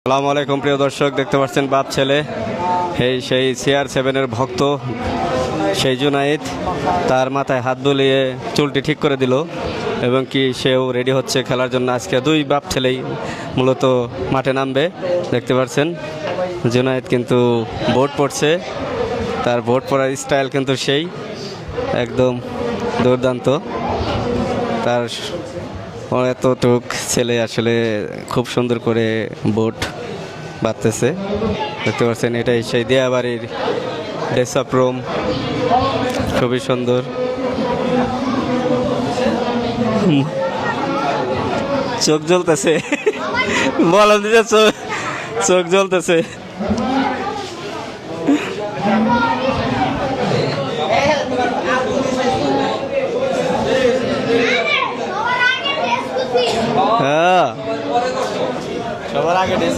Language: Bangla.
আসসালামু আলাইকুম প্রিয় দর্শক, দেখতে পাচ্ছেন বাপ ছেলে সেই CR7-এর ভক্ত সেই জুনাইদ তার মাথায় হাত বুলিয়ে চুলটি ঠিক করে দিল এবং কি সেও রেডি হচ্ছে খেলার জন্য। আজকে দুই বাপ ছেলেই মূলত মাঠে নামবে। দেখতে পাচ্ছেন জুনাইদ কিন্তু বোট পড়ছে, তার বোট পড়ার স্টাইল কিন্তু সেই একদম দুর্দান্ত। তার এতটুক ছেলে আসলে খুব সুন্দর করে বোট বাঁধতেছে। দেখতে পাচ্ছেন এটাই সেই দিয়াবাড়ির ডেসাপ রুম, খুবই সুন্দর। চোখ জ্বলতেছে, বলা দিতে চোখ জ্বলতেছে। হ্যাঁ, সবার আগে ড্রেস